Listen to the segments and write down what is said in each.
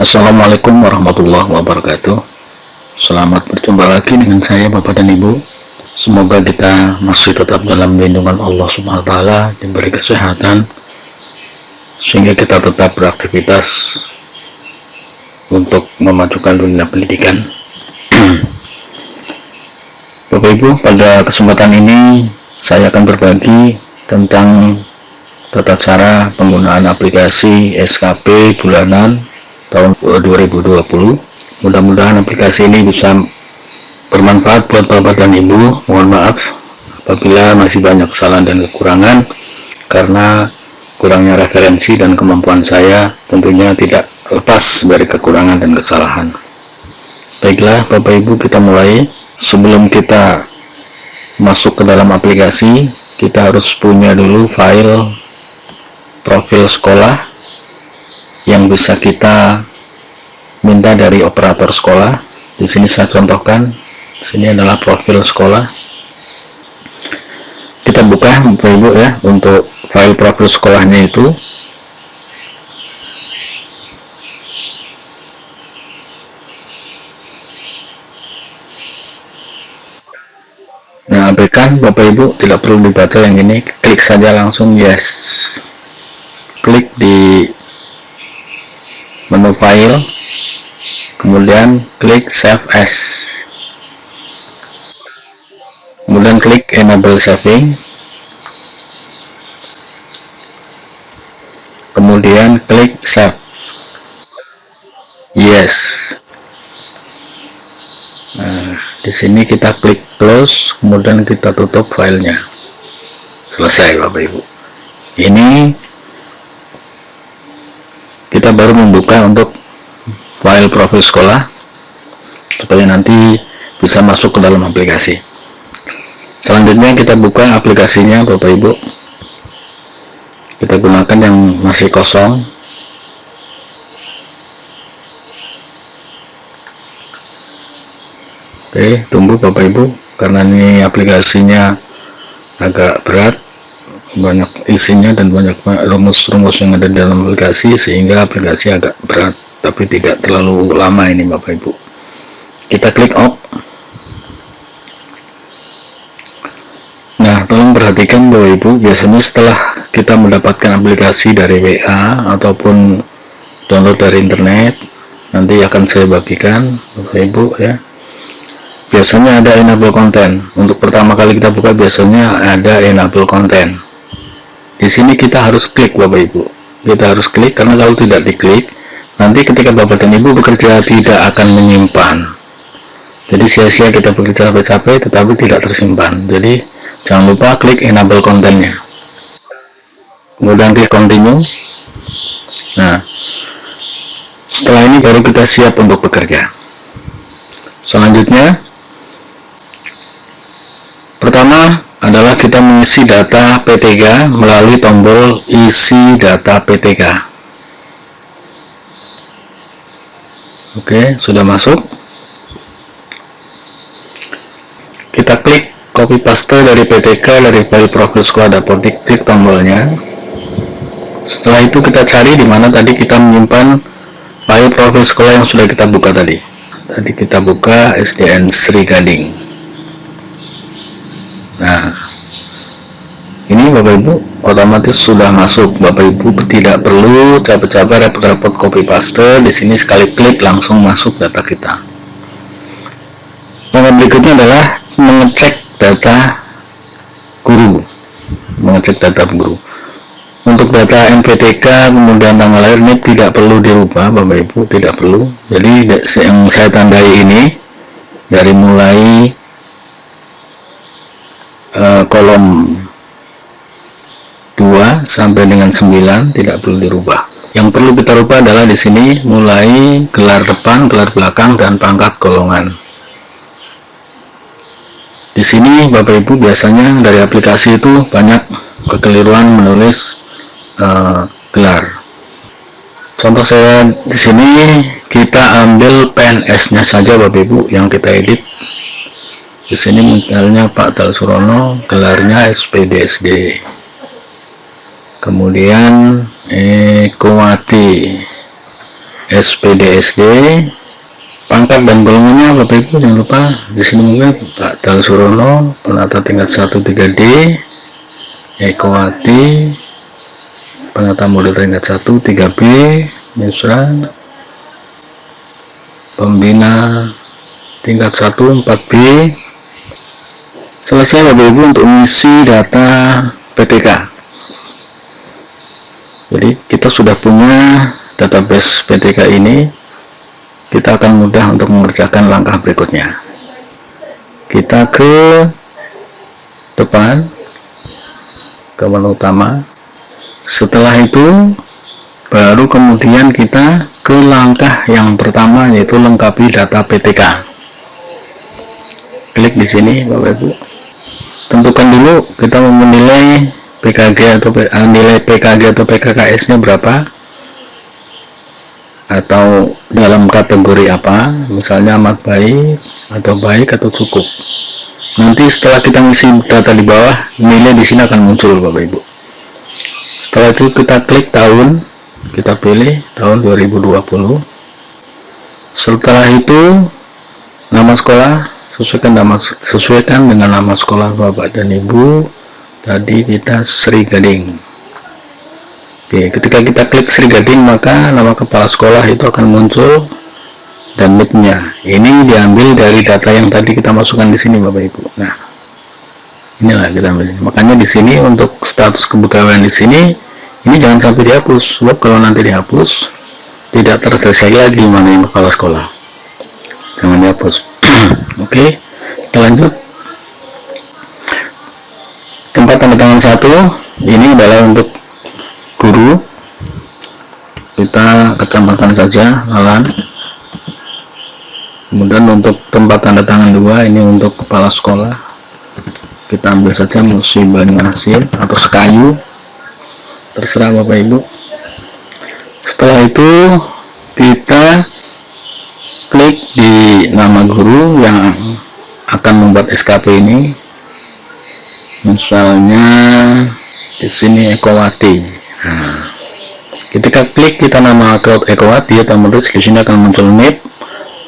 Assalamualaikum warahmatullahi wabarakatuh. Selamat berjumpa lagi dengan saya Bapak dan Ibu. Semoga kita masih tetap dalam lindungan Allah Subhanahu wa taala, diberi kesehatan sehingga kita tetap beraktivitas untuk memajukan dunia pendidikan. Bapak Ibu, pada kesempatan ini saya akan berbagi tentang tata cara penggunaan aplikasi SKP bulanan tahun 2020. Mudah-mudahan aplikasi ini bisa bermanfaat buat Bapak dan Ibu. Mohon maaf apabila masih banyak kesalahan dan kekurangan, karena kurangnya referensi dan kemampuan saya tentunya tidak lepas dari kekurangan dan kesalahan. Baiklah Bapak Ibu, kita mulai. Sebelum kita masuk ke dalam aplikasi, kita harus punya dulu file profil sekolah yang bisa kita minta dari operator sekolah. Di sini saya contohkan, sini adalah profil sekolah. Kita buka Bapak Ibu ya, untuk file profil sekolahnya itu. Nah, abaikan Bapak Ibu, tidak perlu dibaca yang ini, klik saja langsung yes. Klik di menu file, kemudian klik save as, kemudian klik enable saving, kemudian klik save yes. Nah, di sini kita klik close, kemudian kita tutup filenya. Selesai Bapak Ibu. Ini kita baru membuka untuk file profil sekolah supaya nanti bisa masuk ke dalam aplikasi. Selanjutnya kita buka aplikasinya Bapak Ibu. Kita gunakan yang masih kosong. Oke, tunggu Bapak Ibu, karena ini aplikasinya agak berat, banyak isinya dan banyak rumus-rumus yang ada di dalam aplikasi, sehingga aplikasi agak berat, tapi tidak terlalu lama ini Bapak Ibu. Kita klik off. Nah, tolong perhatikan Bapak Ibu, biasanya setelah kita mendapatkan aplikasi dari WA ataupun download dari internet, nanti akan saya bagikan Bapak Ibu ya. Biasanya ada enable content. Untuk pertama kali kita buka biasanya ada enable content. Di sini kita harus klik Bapak Ibu. Kita harus klik, karena kalau tidak diklik, nanti ketika Bapak dan Ibu bekerja tidak akan menyimpan. Jadi sia-sia kita bekerja capek-capek tetapi tidak tersimpan. Jadi jangan lupa klik enable contentnya. Kemudian klik continue. Nah, setelah ini baru kita siap untuk bekerja. Selanjutnya, pertama adalah kita mengisi data P3 melalui tombol isi data P3. Oke, sudah masuk. Kita klik copy paste dari P3 dari file profil sekolah Dapodik, klik tombolnya. Setelah itu kita cari di mana tadi kita menyimpan file profil sekolah yang sudah kita buka tadi. Tadi kita buka SDN Sri Gading. Nah, ini Bapak Ibu otomatis sudah masuk. Bapak Ibu tidak perlu capek-capek repot-repot copy paste. Di sini sekali klik langsung masuk data kita. Langkah berikutnya adalah mengecek data guru. Mengecek data guru. Untuk data NPTK kemudian tanggal lahir ini tidak perlu dirubah Bapak Ibu, tidak perlu. Jadi yang saya tandai ini dari mulai kolom 2 sampai dengan 9 tidak perlu dirubah. Yang perlu kita rubah adalah di sini mulai gelar depan, gelar belakang, dan pangkat golongan. Di sini Bapak Ibu biasanya dari aplikasi itu banyak kekeliruan menulis gelar. Contoh saya di sini, kita ambil PNS-nya saja Bapak Ibu yang kita edit. Di sini misalnya Pak Dalsurono, gelarnya SPDSD. Kemudian Kowati SPDSD. Pangkat dan golongannya Bapak Ibu jangan lupa di sini mungkin Pak Dal Surono, penata tingkat 1 3D, Ekowati, penata model tingkat 1 3B, Nusran, pembina tingkat 1 4B. Selesai Bapak Ibu untuk mengisi data PTK. Jadi kita sudah punya database PTK ini. Kita akan mudah untuk mengerjakan langkah berikutnya. Kita ke depan, ke menu utama. Setelah itu baru kemudian kita ke langkah yang pertama, yaitu lengkapi data PTK. Klik di sini Bapak Ibu. Tentukan dulu kita mau menilai PKG atau nilai PKG atau PKKS nya berapa, atau dalam kategori apa, misalnya amat baik atau baik atau cukup. Nanti setelah kita ngisi data di bawah, nilai di sini akan muncul Bapak Ibu. Setelah itu kita klik tahun, kita pilih tahun 2020. Setelah itu nama sekolah sesuaikan dengan nama sekolah Bapak dan Ibu. Tadi kita Sri Gading. Oke, ketika kita klik Sri Gading, maka nama kepala sekolah itu akan muncul dan NIP-nya. Ini diambil dari data yang tadi kita masukkan di sini Bapak Ibu. Nah, inilah kita ambil. Makanya di sini untuk status kepegawaian di sini, ini jangan sampai dihapus. Sebab kalau nanti dihapus, tidak terdeteksi lagi mana yang kepala sekolah. Jangan dihapus. Oke, kita lanjut. Tempat tanda tangan 1 ini adalah untuk guru. Kita kecamatan saja, Lalan. Kemudian untuk tempat tanda tangan 2 ini untuk kepala sekolah. Kita ambil saja Musi Banyuasin atau Sekayu, terserah Bapak Ibu. Setelah itu kita klik di nama guru yang akan membuat SKP ini. Misalnya di sini Ekowati. Nah, ketika klik kita nama Ekowati, otomatis di sini akan muncul NIP,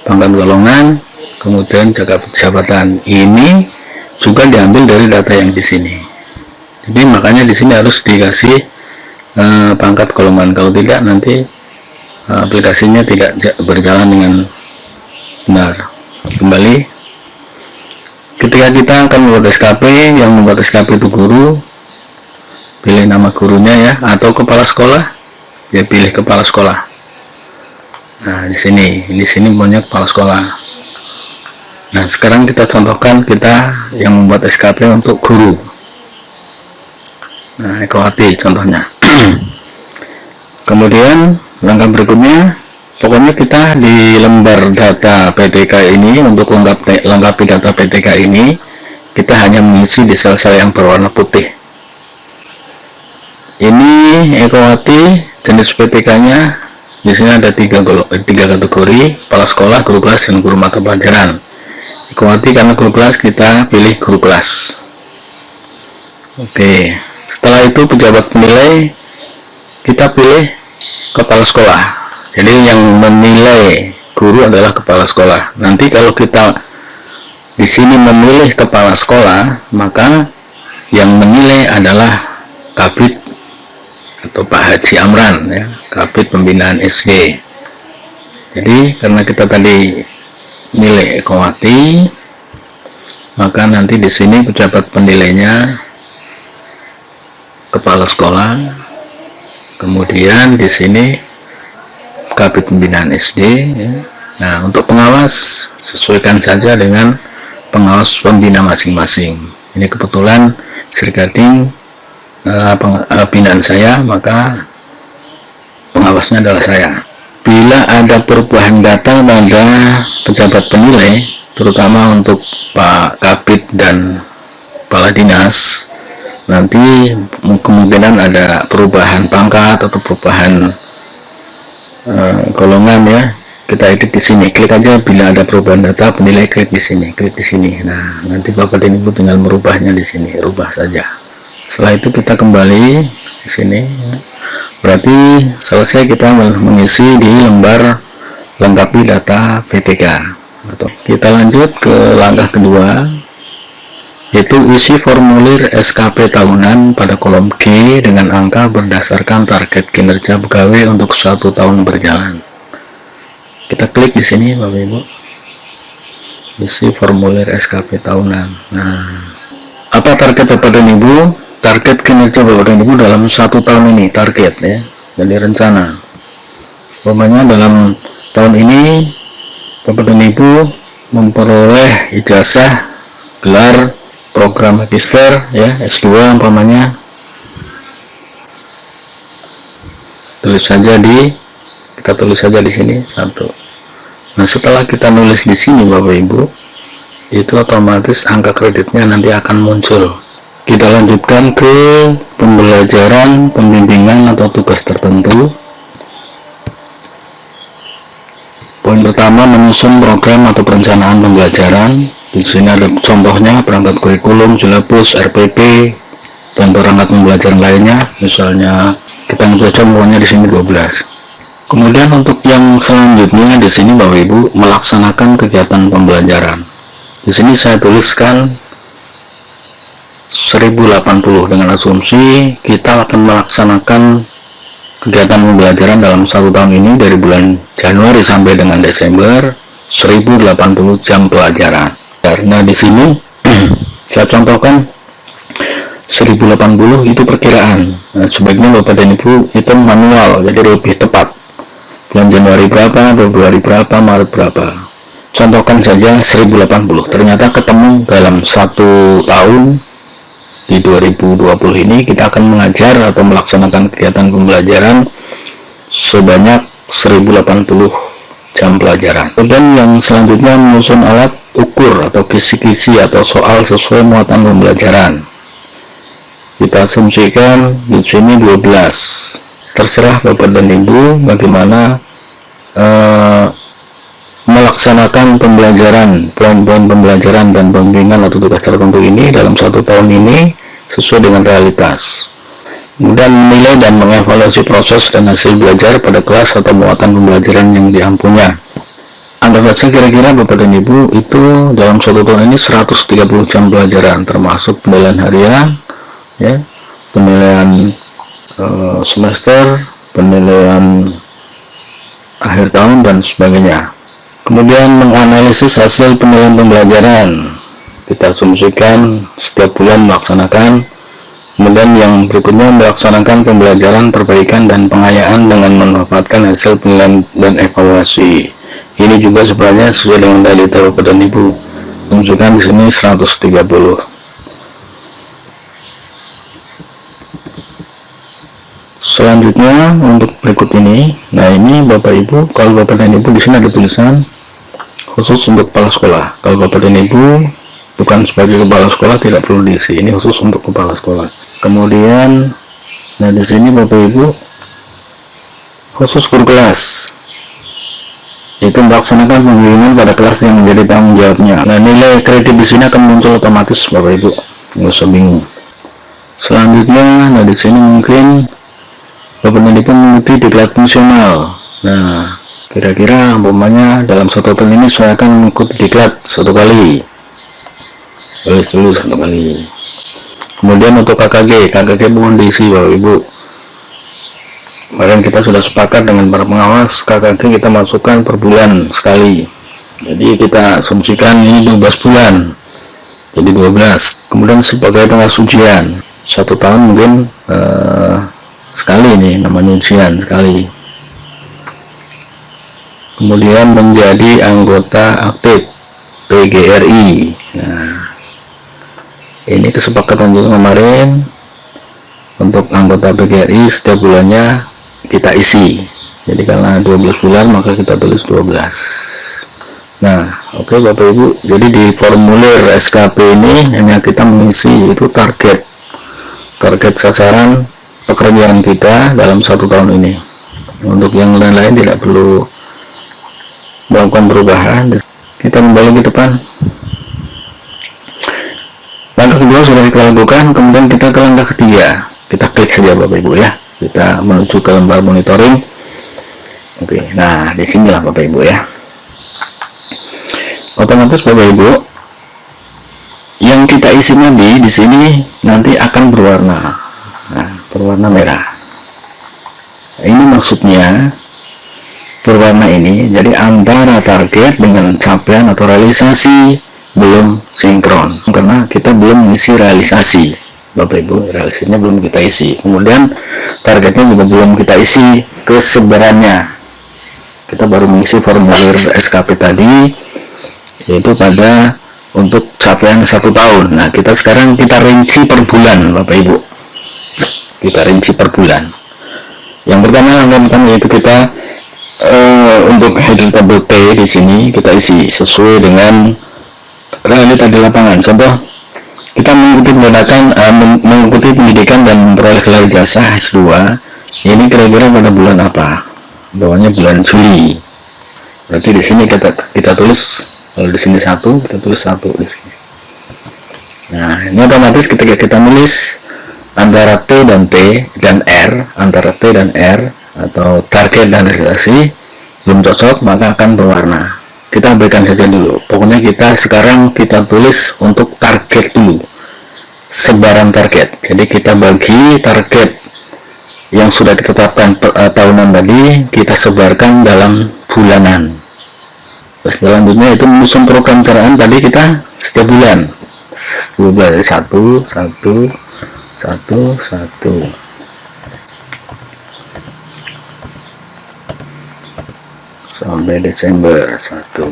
pangkat golongan, kemudian jabatan. Ini juga diambil dari data yang di sini. Jadi makanya di sini harus dikasih pangkat golongan. Kalau tidak nanti aplikasinya tidak berjalan dengan benar. Kembali. Ketika kita akan membuat SKP, yang membuat SKP itu guru, pilih nama gurunya ya, atau kepala sekolah, ya pilih kepala sekolah. Nah, di sini banyak kepala sekolah. Nah, sekarang kita contohkan kita yang membuat SKP untuk guru. Nah, Ekowati contohnya. Kemudian langkah berikutnya, pokoknya kita di lembar data PTK ini, untuk lengkapi data PTK ini, kita hanya mengisi di sel-sel yang berwarna putih. Ini Ekowati, jenis PTK-nya di sini ada tiga kategori: kepala sekolah, guru kelas, dan guru mata pelajaran. Ekowati karena guru kelas, kita pilih guru kelas. Oke, setelah itu pejabat penilai, kita pilih kepala sekolah. Jadi yang menilai guru adalah kepala sekolah. Nanti kalau kita di sini memilih kepala sekolah, maka yang menilai adalah Kabid atau Pak Haji Amran ya, Kabid Pembinaan SD. Jadi karena kita tadi nilai Ekowati, maka nanti di sini pejabat penilainya kepala sekolah, kemudian di sini Kabid Pembinaan SD ya. Nah, untuk pengawas sesuaikan saja dengan pengawas pembina masing-masing. Ini kebetulan Sri Gading binaan saya, maka pengawasnya adalah saya. Bila ada perubahan data pada pejabat penilai, terutama untuk Pak Kabid dan Kepala Dinas, nanti kemungkinan ada perubahan pangkat atau perubahan golongan ya. Kita edit di sini, klik aja bila ada perubahan data penilai, klik di sini, klik di sini. Nah, nanti Bapak dan Ibu tinggal merubahnya di sini, rubah saja. Setelah itu kita kembali di sini, Berarti selesai kita mengisi di lembar lengkapi data PTK. Kita lanjut ke langkah kedua, yaitu isi formulir SKP tahunan pada kolom G dengan angka berdasarkan target kinerja pegawai untuk 1 tahun berjalan. Kita klik di sini Bapak Ibu, isi formulir SKP tahunan. Nah, apa target Bapak dan Ibu? Target kinerja Bapak dan Ibu dalam 1 tahun ini, target ya, jadi rencana. Umpamanya dalam tahun ini Bapak dan Ibu memperoleh ijazah gelar program magister ya, S2 umpamanya. Kita tulis saja di sini 1. Nah, setelah kita nulis di sini Bapak Ibu, itu otomatis angka kreditnya nanti akan muncul. Kita lanjutkan ke pembelajaran, pembimbingan atau tugas tertentu. Poin pertama, menyusun program atau perencanaan pembelajaran. Di sini ada contohnya perangkat kurikulum, silabus, RPP, dan perangkat pembelajaran lainnya. Misalnya kita membaca pokoknya di sini 12. Kemudian untuk yang selanjutnya di sini Bapak Ibu melaksanakan kegiatan pembelajaran. Di sini saya tuliskan 1080 dengan asumsi kita akan melaksanakan kegiatan pembelajaran dalam 1 tahun ini dari bulan Januari sampai dengan Desember, 1080 jam pelajaran. Karena di sini saya contohkan 1080 itu perkiraan. Nah, sebaiknya Bapak dan Ibu itu manual, jadi lebih tepat. Bulan Januari berapa, Februari berapa, Maret berapa. Contohkan saja 1080. Ternyata ketemu dalam 1 tahun di 2020 ini kita akan mengajar atau melaksanakan kegiatan pembelajaran sebanyak 1080 jam pelajaran. Kemudian yang selanjutnya menyusun alat ukur atau kisi-kisi atau soal sesuai muatan pembelajaran. Kita asumsikan di sini 12. Terserah Bapak dan Ibu bagaimana melaksanakan pembelajaran, poin-poin pembelajaran dan pembimbingan atau tugas tertentu ini dalam 1 tahun ini sesuai dengan realitas. Kemudian menilai dan mengevaluasi proses dan hasil belajar pada kelas atau muatan pembelajaran yang diampunya. Anggap saja kira-kira Bapak dan Ibu itu dalam 1 tahun ini 130 jam pelajaran, termasuk penilaian harian, ya, penilaian semester, penilaian akhir tahun dan sebagainya. Kemudian menganalisis hasil penilaian pembelajaran. Kita asumsikan setiap bulan melaksanakan. Kemudian yang berikutnya melaksanakan pembelajaran, perbaikan dan pengayaan dengan memanfaatkan hasil penilaian dan evaluasi. Ini juga sebenarnya sesuai dengan realita Bapak dan Ibu. Menunjukkan di sini 130. Selanjutnya untuk berikut ini, nah ini Bapak Ibu, kalau Bapak dan Ibu di sini ada tulisan khusus untuk kepala sekolah. Kalau Bapak dan Ibu bukan sebagai kepala sekolah tidak perlu diisi, ini khusus untuk kepala sekolah. Kemudian, nah di sini Bapak Ibu khusus guru kelas, itu melaksanakan pembimbingan pada kelas yang menjadi tanggung jawabnya. Nah nilai kredit di sini akan muncul otomatis Bapak Ibu, nggak usah bingung. Selanjutnya, nah di sini mungkin Bapak dan Ibu mengikuti diklat fungsional. Nah, kira-kira umpamanya dalam 1 tahun ini saya akan mengikuti diklat 1 kali. Tulis dulu 1 kali. Kemudian untuk KKG mohon diisi Bapak Ibu. Kemarin kita sudah sepakat dengan para pengawas, KKG kita masukkan per bulan sekali. Jadi kita asumsikan ini 12 bulan. Jadi 12. Kemudian sebagai pengawas ujian, 1 tahun mungkin sekali nih namanya ujian sekali. Kemudian menjadi anggota aktif PGRI. Nah, ini kesepakatan juga kemarin untuk anggota PGRI setiap bulannya kita isi. Jadi karena 12 bulan maka kita tulis 12. Nah, oke Bapak Ibu. Jadi di formulir SKP ini hanya kita mengisi itu target sasaran pekerjaan kita dalam 1 tahun ini. Untuk yang lain-lain tidak perlu melakukan perubahan. Kita kembali ke depan. Langkah kedua sudah kita lakukan, kemudian kita ke langkah ketiga. Kita klik saja Bapak Ibu ya. kita menuju ke lembar monitoring. Oke, nah disinilah Bapak Ibu ya, otomatis Bapak Ibu yang kita isi nanti di sini nanti akan berwarna, nah, berwarna merah. Ini maksudnya berwarna ini jadi antara target dengan capaian atau realisasi belum sinkron, karena kita belum mengisi realisasi Bapak Ibu, realisasinya belum kita isi, kemudian targetnya juga belum kita isi kesebarannya, kita baru mengisi formulir SKP tadi, yaitu pada untuk capaian 1 tahun. Nah, kita sekarang kita rinci per bulan Bapak Ibu, kita rinci per bulan. Yang pertama yaitu kita untuk header tabel T di sini kita isi sesuai dengan realita di lapangan. Contoh, kita mengikuti pendidikan dan memperoleh gelar jasa S2. Ini kira-kira pada bulan apa? Bawahnya bulan Juli. Berarti di sini kita tulis, kalau di sini 1, kita tulis 1 di sini. Nah, ini otomatis ketika kita nulis antara T dan T dan R, antara T dan R atau target dan realisasi belum cocok, maka akan berwarna. Kita abaikan saja dulu, pokoknya sekarang kita tulis untuk target dulu, sebaran target. Jadi kita bagi target yang sudah ditetapkan tahunan tadi, kita sebarkan dalam bulanan. Terus selanjutnya itu menyusun program caraan tadi kita setiap bulan 12, 1 sampai Desember 1.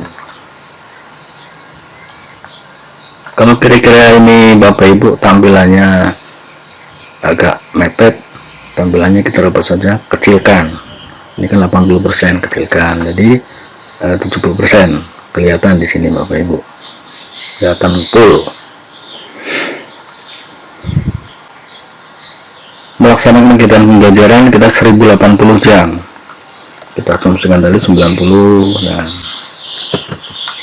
Kalau kira-kira ini Bapak Ibu tampilannya agak mepet, tampilannya kita rubah saja, kecilkan. Ini kan 80%, kecilkan jadi 70% kelihatan di sini Bapak Ibu, kelihatan full. Melaksanakan kegiatan pembelajaran kita 1080 jam, kita asumsikan tadi 90. Nah,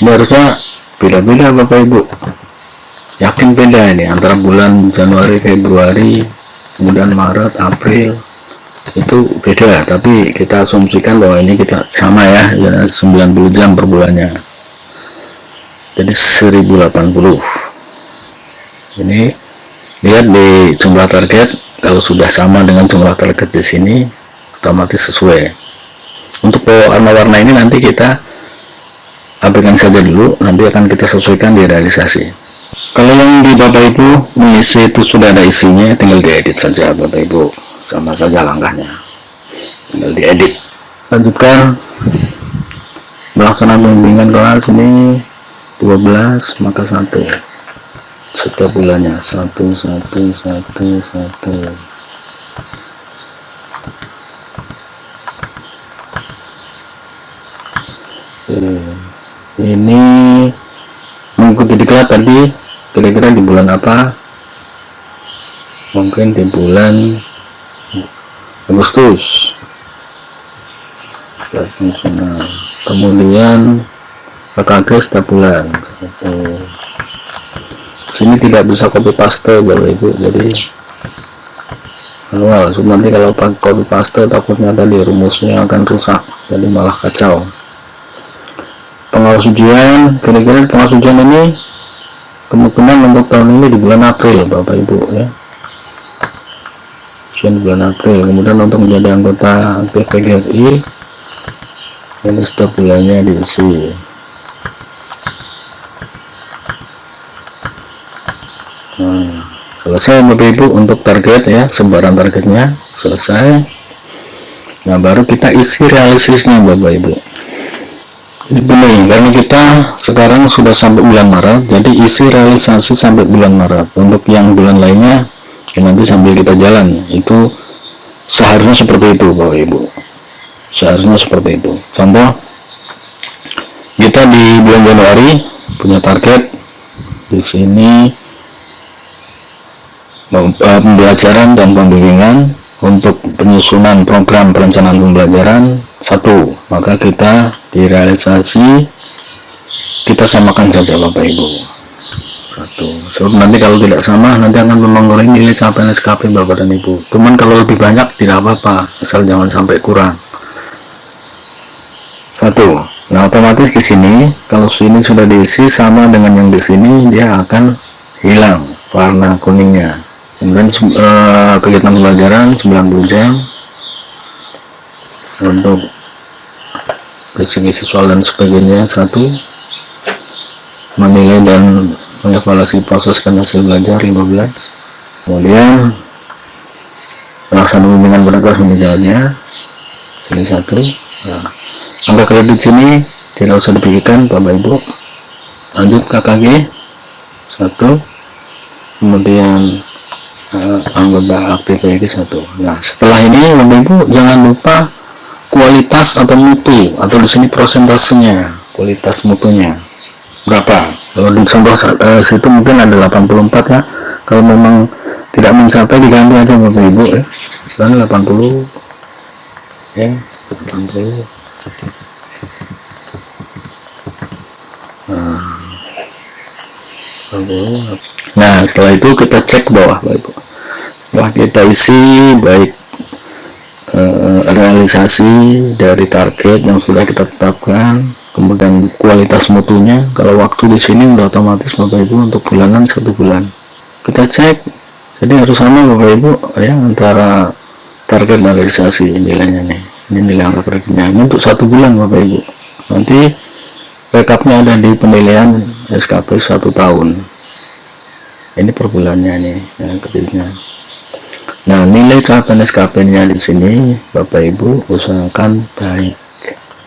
ini harusnya beda-beda Bapak Ibu, yakin beda ini antara bulan Januari, Februari, kemudian Maret, April, itu beda, tapi kita asumsikan bahwa ini kita sama ya 90 jam per bulannya, jadi 1080. Ini lihat di jumlah target, kalau sudah sama dengan jumlah target di sini otomatis sesuai. Untuk warna-warna ini nanti kita abaikan saja dulu, nanti akan kita sesuaikan di realisasi. Kalau yang di Bapak Ibu mengisi itu sudah ada isinya, tinggal diedit saja Bapak Ibu, sama saja langkahnya, tinggal diedit. Lanjutkan melaksanakan bimbingan kelas ini 12, maka 1 setiap bulannya 1. Ini mengikuti diklat tadi kira-kira di bulan apa? Mungkin di bulan Agustus. Kemudian KKG setiap bulan. Sini tidak bisa copy paste Bapak Ibu, jadi manual. Nanti kalau pakai copy paste takutnya tadi rumusnya akan rusak, jadi malah kacau. Pengawas ujian, kira-kira pengawas ujian ini kemungkinan untuk tahun ini di bulan April Bapak Ibu ya, ujian di bulan April. Kemudian untuk menjadi anggota aktif PGRI ini setiap bulannya diisi. Selesai Bapak Ibu untuk target ya, sebaran targetnya selesai. Nah, baru kita isi realisasinya Bapak Ibu. Ini karena kita sekarang sudah sampai bulan Maret, jadi isi realisasi sampai bulan Maret. Untuk yang bulan lainnya ya nanti sambil kita jalan, itu seharusnya seperti itu Bapak Ibu, seharusnya seperti itu. Contoh, kita di bulan Januari punya target di sini pembelajaran dan pembimbingan untuk penyusunan program perencanaan pembelajaran 1, maka kita di realisasi kita samakan saja Bapak Ibu. 1. So, nanti kalau tidak sama nanti akan mempengaruhi nilai capaian SKP Bapak dan Ibu. Cuman kalau lebih banyak tidak apa-apa, asal jangan sampai kurang. 1. Nah, otomatis di sini kalau sini sudah diisi sama dengan yang di sini, dia akan hilang warna kuningnya. Kemudian kegiatan pembelajaran 90 jam untuk isi soal dan sebagainya. 1. Menilai dan mengevaluasi proses dan hasil belajar 15. Kemudian pelaksanaan bimbingan pada kelas meninggalnya sini 1. Nah, angka kredit sini tidak usah dipikirkan Bapak Ibu. Lanjut KKG 1. Kemudian anggota aktif PG 1. Nah, setelah ini Bapak Ibu jangan lupa kualitas atau mutu, atau di sini prosentasenya, kualitas mutunya berapa. Kalau di contoh situ mungkin ada 84 ya. Kalau memang tidak mencapai diganti aja Bapak Ibu ya. Dan 80 ya, 80. Nah, setelah itu kita cek ke bawah Bapak Ibu. Setelah kita isi baik realisasi dari target yang sudah kita tetapkan, kemudian kualitas mutunya. Kalau waktu di sini udah otomatis Bapak Ibu untuk bulanan 1 bulan. Kita cek, jadi harus sama Bapak Ibu ya antara target dan realisasi nilainya nih. Ini nilai angka kreditnya. Ini untuk 1 bulan Bapak Ibu. Nanti rekapnya ada di penilaian SKP 1 tahun. Ini per bulannya nih ya, kreditnya. Nah, nilai capaian SKP-nya di sini Bapak Ibu usahakan baik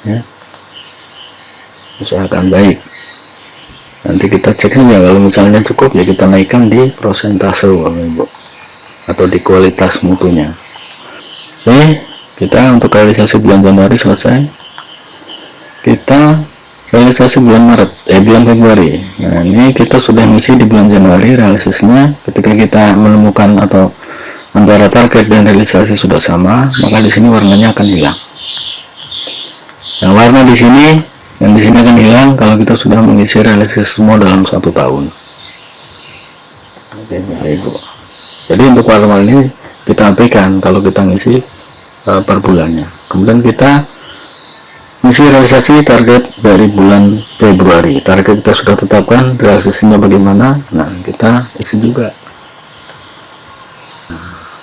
ya. Usahakan baik. Nanti kita cek saja, kalau misalnya cukup ya kita naikkan di prosentase Bapak Ibu atau di kualitas mutunya. Oke, kita untuk realisasi bulan Januari selesai. Kita realisasi bulan bulan Februari. Nah, ini kita sudah ngisi di bulan Januari realisasinya. Ketika kita menemukan atau antara target dan realisasi sudah sama, maka di sini warnanya akan hilang. Nah, warna di sini yang di sini akan hilang kalau kita sudah mengisi realisasi semua dalam 1 tahun. Oke, Bapak Ibu. Jadi untuk warna ini kita abaikan kalau kita ngisi per bulannya. Kemudian kita ngisi realisasi target dari bulan Februari. Target kita sudah tetapkan, realisasinya bagaimana? Nah, kita isi juga.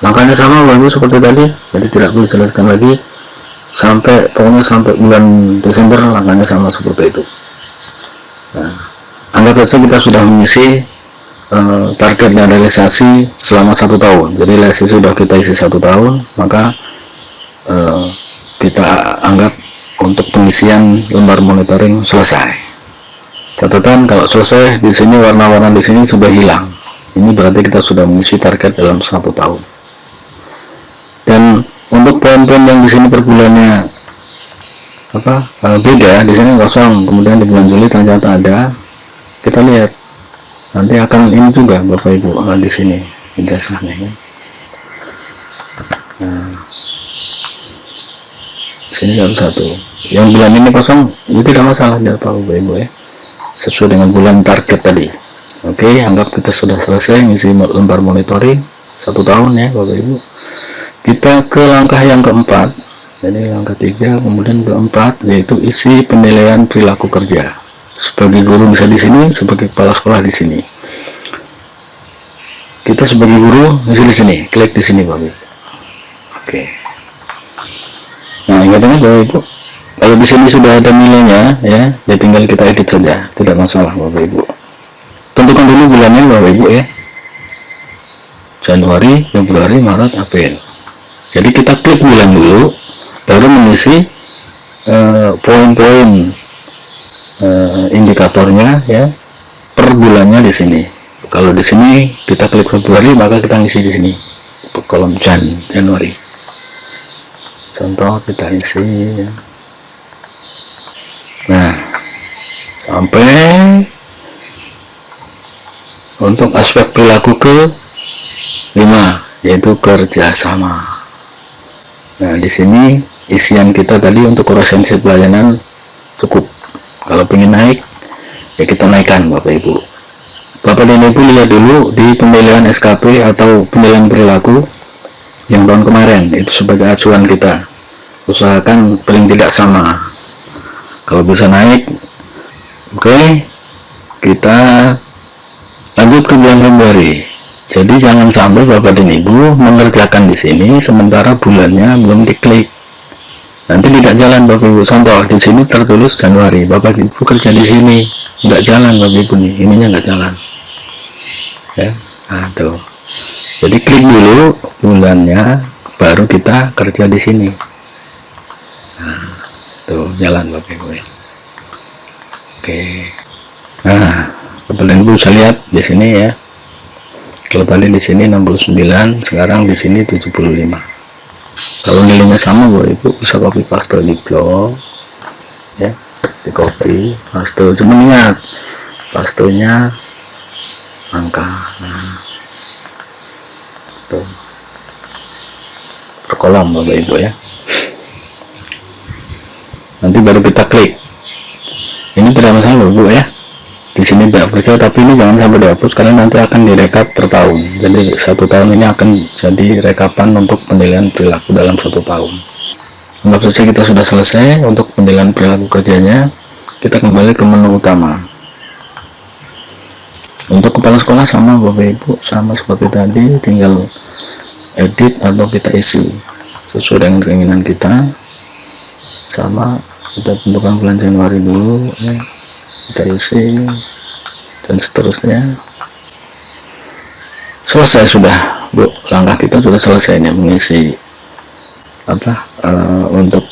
Langkahnya sama Bapak Ibu seperti tadi, jadi tidak perlu jelaskan lagi. Pokoknya sampai bulan Desember langkahnya sama seperti itu. Nah, anggap saja kita sudah mengisi target dan realisasi selama 1 tahun. Jadi realisasi sudah kita isi 1 tahun, maka kita anggap untuk pengisian lembar monitoring selesai. Catatan kalau selesai di sini warna-warna di sini sudah hilang. Ini berarti kita sudah mengisi target dalam 1 tahun. Dan untuk poin-poin yang di sini per bulannya beda, di sini kosong, kemudian di bulan Juli ternyata ada, kita lihat nanti akan ini juga Bapak Ibu di sini ijazahnya ya. Nah, sini satu yang bulan ini kosong itu tidak masalah ya Bapak Ibu ya, sesuai dengan bulan target tadi. Oke, anggap kita sudah selesai ngisi lembar monitoring 1 tahun ya Bapak Ibu. Kita ke langkah yang keempat, jadi langkah 3, kemudian keempat yaitu isi penilaian perilaku kerja. Sebagai guru bisa di sini, sebagai kepala sekolah di sini. Kita sebagai guru isi di sini, klik di sini Bapak Ibu. Oke. Nah, ingatnya Bapak Ibu, kalau di sini sudah ada nilainya ya, tinggal kita edit saja, tidak masalah Bapak Ibu. Tentukan dulu bulannya Bapak Ibu ya. Januari, Februari, Maret, April. Jadi kita klik bulan dulu, baru mengisi poin-poin indikatornya ya per bulannya di sini. Kalau di sini kita klik Februari, maka kita ngisi di sini kolom Januari. Contoh kita isi. Nah, sampai untuk aspek perilaku ke 5 yaitu kerjasama. Nah, di sini isian kita tadi untuk koresensi pelayanan cukup. Kalau ingin naik, ya kita naikkan Bapak Ibu. Bapak dan Ibu lihat dulu di pemilihan SKP atau pemilihan perilaku yang tahun kemarin, itu sebagai acuan kita. Usahakan paling tidak sama, kalau bisa naik. Oke, kita lanjut ke bulan Februari. Jadi jangan sampai Bapak dan Ibu mengerjakan di sini sementara bulannya belum diklik. Nanti tidak jalan Bapak Ibu. Contoh di sini tertulis Januari, Bapak Ibu kerja di sini nggak jalan Bapak Ibu nih, ininya nggak jalan. Ya, nah tuh. Jadi klik dulu bulannya, baru kita kerja di sini. Nah, tuh jalan Bapak Ibu ya. Oke. Nah, Bapak dan Ibu bisa lihat di sini ya. Kalau tadi di sini 69, sekarang di sini 75. Kalau nilainya sama Bapak Ibu bisa copy paste di blog ya, di copy paste, cuma ingat pastenya angka. Nah, tuh per kolom Bapak Ibu ya. Nanti baru kita klik. Ini tidak masalah Bapak Ibu ya, di sini tidak kerja, tapi ini jangan sampai dihapus karena nanti akan direkap per tahun. Jadi 1 tahun ini akan jadi rekapan untuk penilaian perilaku dalam 1 tahun. Anggap saja kita sudah selesai untuk penilaian perilaku kerjanya. Kita kembali ke menu utama. Untuk kepala sekolah sama Bapak Ibu, sama seperti tadi, tinggal edit atau kita isi sesuai dengan keinginan kita. Sama, kita tentukan bulan Januari dulu ya, kita isi dan seterusnya. Selesai sudah Bu, langkah kita sudah selesai nih mengisi untuk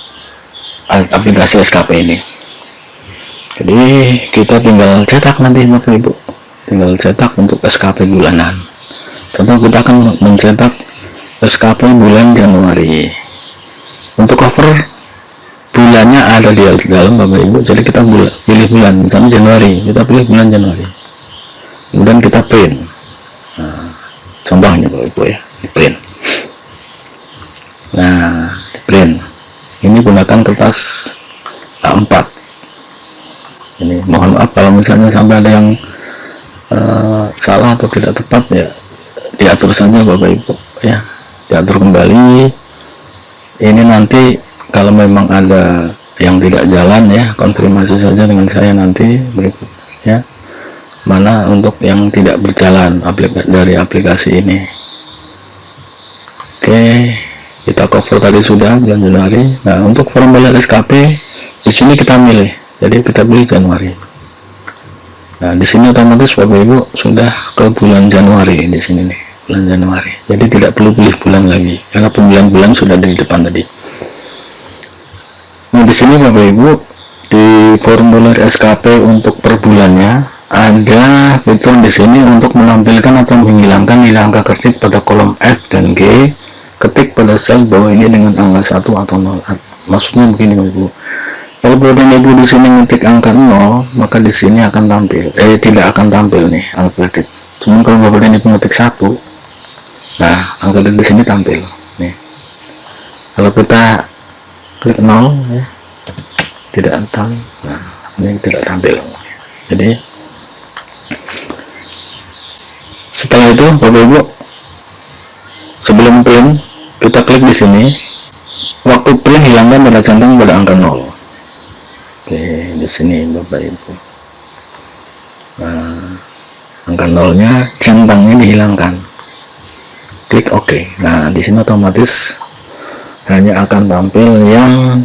aplikasi SKP ini. Jadi kita tinggal cetak nanti Bapak Ibu, tinggal cetak untuk SKP bulanan. Contoh kita akan mencetak SKP bulan Januari. Untuk cover bulannya ada di dalam Bapak Ibu, jadi kita pilih bulan, misalnya Januari, kita pilih bulan Januari, kemudian kita print. Nah, contohnya Bapak Ibu ya, di print. Nah, di print ini gunakan kertas A4. Ini mohon maaf kalau misalnya sampai ada yang salah atau tidak tepat ya, diatur saja Bapak Ibu ya, diatur kembali. Ini nanti kalau memang ada yang tidak jalan ya, konfirmasi saja dengan saya nanti berikut ya, mana untuk yang tidak berjalan dari aplikasi ini. Oke, kita cover tadi sudah bulan Januari. Nah, untuk formulir SKP di sini kita milih, jadi kita pilih Januari. Nah, di sini otomatis Bapak Ibu sudah ke bulan Januari di sini nih, bulan Januari. Jadi tidak perlu pilih bulan lagi karena pemilihan bulan sudah di depan tadi. Nah, di sini Bapak Ibu di formulir SKP untuk per bulannya ada fitur di sini untuk menampilkan atau menghilangkan nilai angka kredit pada kolom F dan G. Ketik pada sel bawah ini dengan angka 1 atau 0. Maksudnya begini Bapak Ibu. Kalau Bapak Ibu di sini ngetik angka 0, maka di sini akan tampil tidak akan tampil nih angka kredit. Cuma kalau Bapak Ibu ngetik 1, nah angka kredit di sini tampil nih. Kalau kita klik 0 ya, tidak tampil. Nah, ini tidak tampil. Jadi setelah itu Bapak Ibu sebelum print kita klik di sini, waktu print hilangkan tanda centang pada angka 0. Oke, di sini Bapak Ibu. Nah, angka 0-nya centangnya dihilangkan. Klik OK. Nah, di sini otomatis hanya akan tampil yang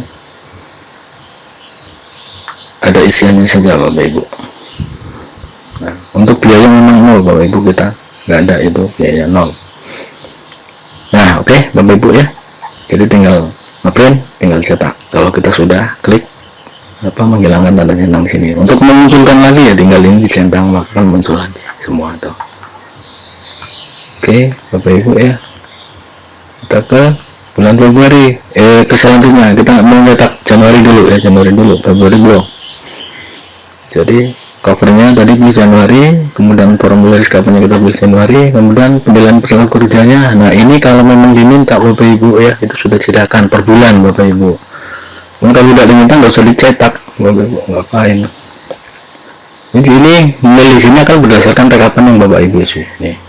ada isiannya saja Bapak Ibu. Nah, untuk biaya memang 0 Bapak Ibu, kita nggak ada itu biaya 0. Nah, oke Bapak Ibu ya. Jadi tinggal ngeprint, tinggal cetak. Kalau kita sudah klik menghilangkan tanda centang sini. Untuk memunculkan lagi ya tinggal ini dicentang, maka muncul lagi semua tuh. Oke Bapak Ibu ya. Kita ke bulan Februari. Ke selanjutnya kita mau cetak Januari dulu ya, Januari dulu, Februari belum. Jadi covernya tadi pilih Januari, kemudian formulir SKP-nya kita pilih Januari, kemudian penilaian perilaku kerjanya. Nah, ini kalau memang diminta Bapak Ibu ya, itu sudah disediakan per bulan Bapak Ibu. Kalau tidak diminta nggak usah dicetak Bapak Ibu, ngapain. Jadi ini di sini akan berdasarkan rekapan yang Bapak Ibu isi nih.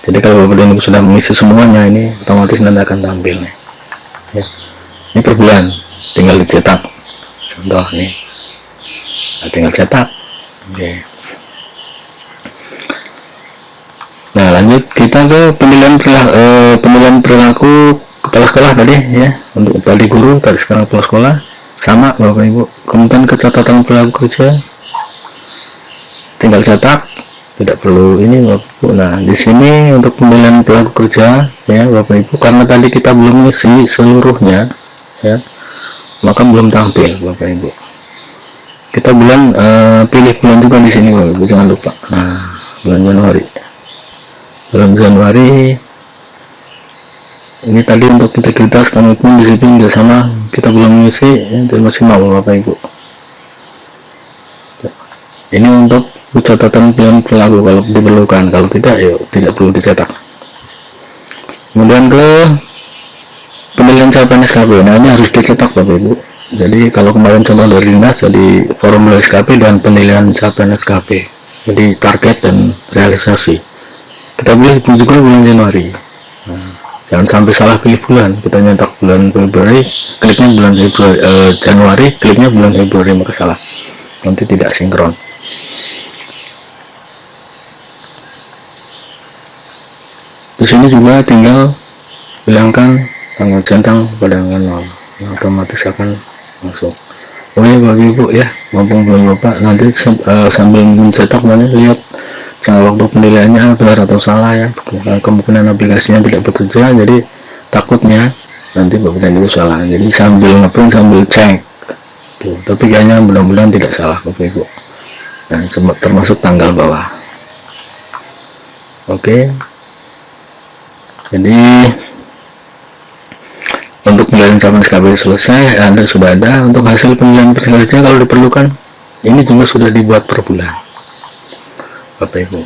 Jadi kalau Bapak Ibu sudah mengisi semuanya, ini otomatis nanti akan tampil nih ya. Ini per bulan, tinggal dicetak contoh nih, nah, tinggal cetak. Oke. Nah lanjut kita ke pemilihan perilaku kepala sekolah tadi ya. Untuk tadi guru, tadi sekarang kepala sekolah sama Bapak Ibu. Kemudian catatan perilaku kerja tinggal cetak, tidak perlu ini Bapak Ibu. Nah di sini untuk pemilihan perilaku kerja ya Bapak Ibu, karena tadi kita belum isi seluruhnya ya, maka belum tampil Bapak Ibu. Kita pilih bulan juga di sini Bapak Ibu, jangan lupa. Nah bulan Januari ini tadi untuk integritas, komitmen, disiplin, bersama kita belum mengisi ya, masih mau Bapak Ibu. Ini untuk catatan pilihan perilaku kalau diperlukan, kalau tidak ya tidak perlu dicetak. Kemudian ke pemilihan capaian SKP, nah ini harus dicetak Bapak Ibu. Jadi kalau kemarin contoh dari dinas, jadi formulir SKP dan penilaian capaian SKP, jadi target dan realisasi. Kita pilih juga bulan Januari. Nah, jangan sampai salah pilih bulan, kita nyetak bulan Februari, kliknya bulan Januari, kliknya bulan Februari, maka salah, nanti tidak sinkron. Di sini juga tinggal hilangkan tanggal centang pada angka 0, yang otomatis akan masuk. Oke Bapak Ibu ya, mumpung belum Bapak nanti sambil mencetak banyak lihat jangka waktu penilaiannya benar atau salah ya. Kemungkinan aplikasinya tidak bekerja, jadi takutnya nanti Bapak Ibu salah. Jadi sambil ngeprint sambil cek tuh, tapi kayaknya mudah-mudahan tidak salah Bapak Ibu. Nah termasuk tanggal bawah. Oke, jadi untuk penilaian capaian SKP selesai, Anda sudah ada. Untuk hasil penilaian peserta kalau diperlukan, ini juga sudah dibuat per bulan Bapak Ibu,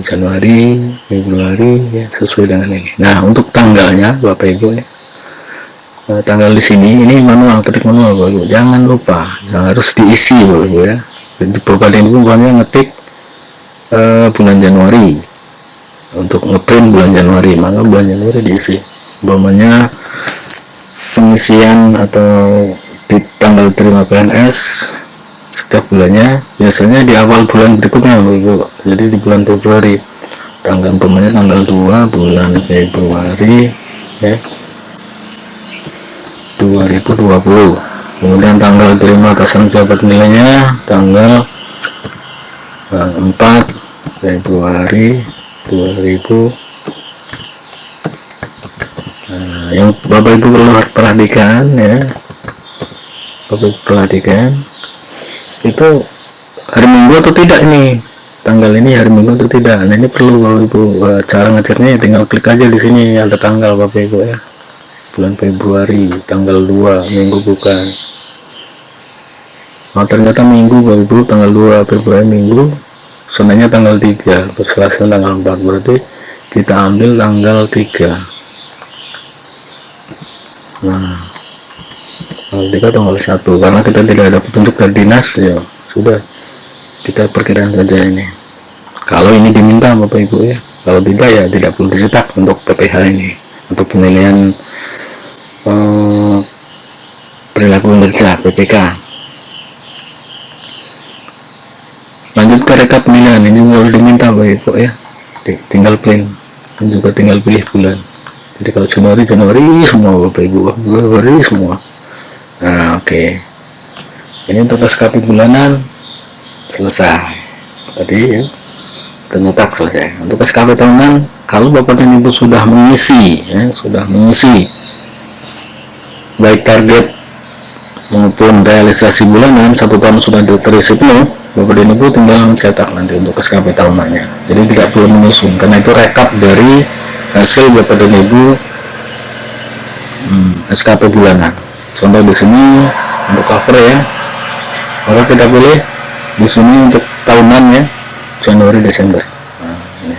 Januari, Februari ya, sesuai dengan ini. Nah untuk tanggalnya Bapak Ibu ya, tanggal di sini ini manual, ketik manual Bapak Ibu, jangan lupa harus diisi Bapak Ibu ya. Jadi Bapak Ibu bukannya ngetik bulan Januari, untuk ngeprint bulan Januari, maka bulan Januari diisi. Umpamanya pengisian atau di tanggal terima PNS setiap bulannya biasanya di awal bulan berikutnya Ibu. Jadi di bulan Februari, tanggal tanggal 2 bulan Februari ya 2020. Kemudian tanggal terima atasan pejabat nilainya tanggal 4 Februari 2000. Nah, yang Bapak Ibu perlu perhatikan ya, Bapak Ibu perhatikan itu hari Minggu atau tidak, ini tanggal ini hari Minggu atau tidak. Nah ini perlu Bapak Ibu, cara ngeceknya tinggal klik aja di sini ada tanggal Bapak Ibu ya, bulan Februari tanggal 2 Minggu bukan. Nah ternyata Minggu Bapak Ibu, tanggal 2 Februari Minggu, Seninnya tanggal 3, Selasa tanggal 4, berarti kita ambil tanggal 3. Nah tanggal 1, karena kita tidak ada petunjuk dari dinas ya sudah kita perkiraan saja ini. Kalau ini diminta Bapak Ibu ya, kalau tidak ya tidak perlu dicetak untuk PPH ini, untuk penilaian perilaku kerja PPK. Lanjut ke rekap penilaian, ini kalau diminta Bapak Ibu ya, tinggal print dan juga tinggal pilih bulan. Jadi kalau Januari semua Bapak Ibu, Februari semua. Nah oke. Ini untuk SKP bulanan selesai tadi ya, ternyata selesai. Untuk SKP tahunan, kalau Bapak dan Ibu sudah mengisi ya, baik target maupun realisasi bulanan 1 tahun sudah terisi penuh, Bapak dan Ibu tinggal mencetak nanti untuk SKP tahunannya. Jadi tidak perlu menyusun, karena itu rekap dari hasil Bapak dan Ibu SKP bulanan. Contoh di sini untuk cover ya, maka kita pilih di sini untuk tahunan ya, Januari Desember. Nah, ini.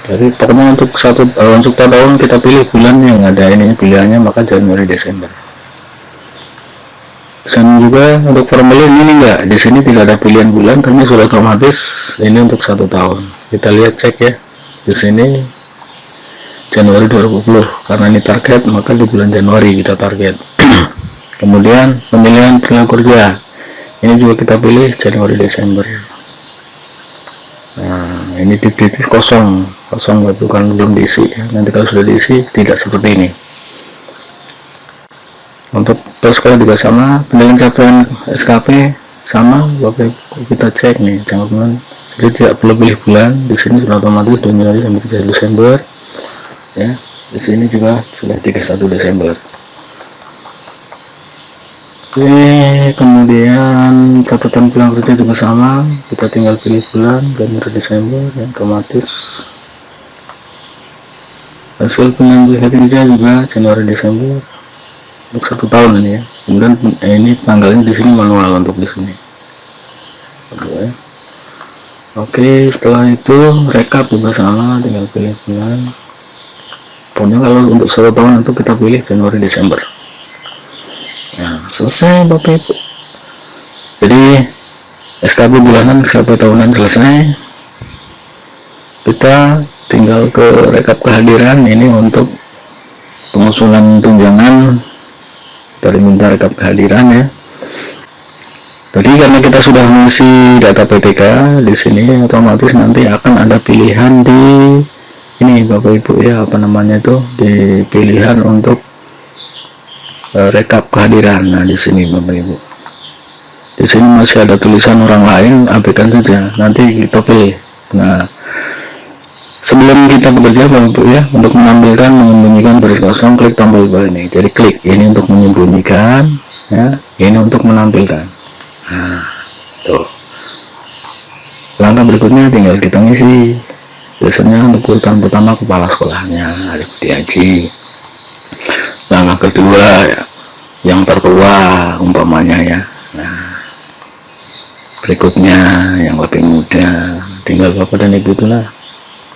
Jadi pokoknya untuk untuk tahun kita pilih bulan yang ada ini pilihannya, maka Januari Desember. sama juga untuk formulir ini enggak, di sini tidak ada pilihan bulan karena sudah otomatis ini untuk 1 tahun. Kita lihat cek ya, di sini Januari 2020 karena ini target, maka di bulan Januari kita target. Kemudian pemilihan perilaku kerja, ini juga kita pilih Januari Desember. Nah, ini titik kosong bukan belum diisi ya. Nanti kalau sudah diisi tidak seperti ini. Untuk sekolah juga sama, penilaian capaian SKP sama, Bapak kita cek nih, jangan bulan, jadi tidak perlu pilih bulan, di sini sudah otomatis dari Januari sampai 3 Desember ya, di sini juga sudah 31 Desember. Oke, kemudian catatan pulang kerja juga sama, kita tinggal pilih bulan Januari Desember ya, otomatis hasil pengambilan kerja juga Januari Desember untuk 1 tahun ini ya. Kemudian ini tanggalnya di sini manual untuk di sini. Oke, setelah itu rekap juga sama, tinggal pilih bulan. Pokoknya kalau untuk 1 tahun itu kita pilih Januari Desember. Nah, selesai Bapak Ibu. Jadi SKP bulanan, SKP tahunan selesai. Kita tinggal ke rekap kehadiran, ini untuk pengusulan tunjangan. Dari minta rekap kehadiran ya. Jadi karena kita sudah mengisi data PTK di sini, otomatis nanti akan ada pilihan di ini Bapak Ibu ya, apa namanya itu, di pilihan untuk rekap kehadiran. Nah, di sini Bapak Ibu. Di sini masih ada tulisan orang lain, abaikan saja. Nanti kita pilih. Nah, sebelum kita bekerja Bapak Ibu ya, untuk menyembunyikan baris kosong, klik tombol bawah ini. Jadi klik ini untuk menyembunyikan ya, ini untuk menampilkan. Nah, tuh. Langkah berikutnya tinggal kita ngisi. Biasanya untuk urutan pertama kepala sekolahnya, adik-adik haji. Langkah kedua ya, yang tertua umpamanya ya. Nah, berikutnya yang lebih muda, tinggal Bapak dan Ibu itulah.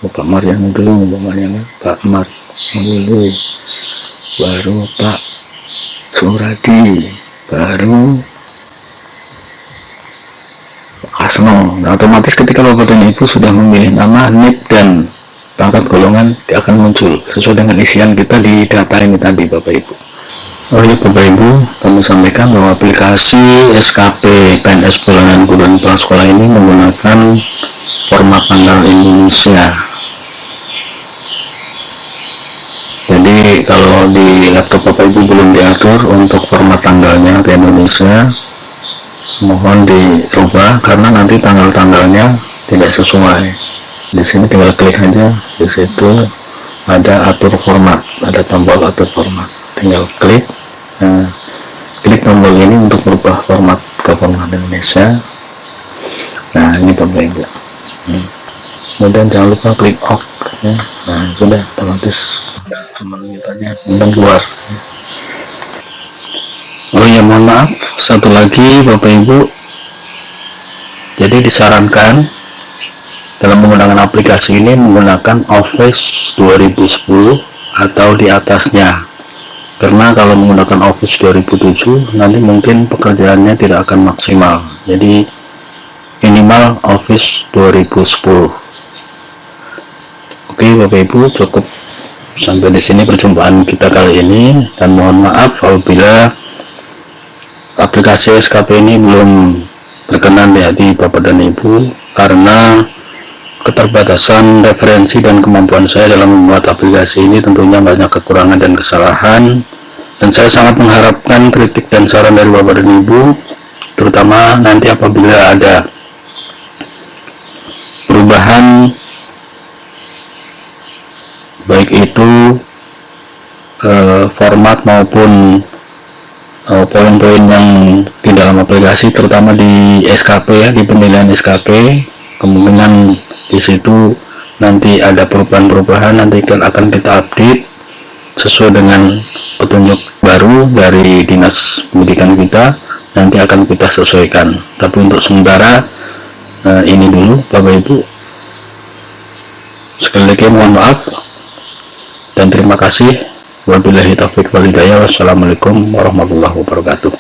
Bapak Mar yang dulu umpamanya kan, Pak Mar dulu, baru Pak Suradi, baru Asno. Nah, otomatis ketika Bapak dan Ibu sudah memilih nama, NIP dan pangkat golongan, dia akan muncul sesuai dengan isian kita di data ini tadi Bapak Ibu. Oh ya Bapak Ibu, kami sampaikan bahwa aplikasi SKP PNS bulanan bulan prasekolah ini menggunakan format tanggal Indonesia. Jadi kalau di laptop Bapak Ibu belum diatur untuk format tanggalnya ke Indonesia, mohon dirubah karena nanti tanggal-tanggalnya tidak sesuai. Di sini tinggal klik aja, di situ ada atur format, ada tombol atur format, tinggal klik. Nah, klik tombol ini untuk merubah format ke format Indonesia. Nah, ini Bapak Ibu. Kemudian jangan lupa klik off ya. Nah, sudah otomatis cuma kitanya kemudian keluar. Oh ya, mohon maaf, satu lagi Bapak Ibu, jadi disarankan dalam menggunakan aplikasi ini menggunakan Office 2010 atau di atasnya, karena kalau menggunakan Office 2007 nanti mungkin pekerjaannya tidak akan maksimal. Jadi minimal Office 2010. Oke Bapak Ibu, cukup sampai di sini perjumpaan kita kali ini, dan mohon maaf apabila aplikasi SKP ini belum berkenan di hati Bapak dan Ibu karena keterbatasan referensi dan kemampuan saya dalam membuat aplikasi ini tentunya banyak kekurangan dan kesalahan, dan saya sangat mengharapkan kritik dan saran dari Bapak dan Ibu, terutama nanti apabila ada perubahan baik itu format maupun poin-poin yang di dalam aplikasi, terutama di SKP ya, di penilaian SKP, kemungkinan di situ nanti ada perubahan-perubahan, nanti akan kita update sesuai dengan petunjuk baru dari Dinas Pendidikan kita, nanti akan kita sesuaikan. Tapi untuk sementara ini dulu Bapak Ibu, sekali lagi mohon maaf dan terima kasih. Wabillahi taufiq wal hidayah. Wassalamualaikum warahmatullahi wabarakatuh.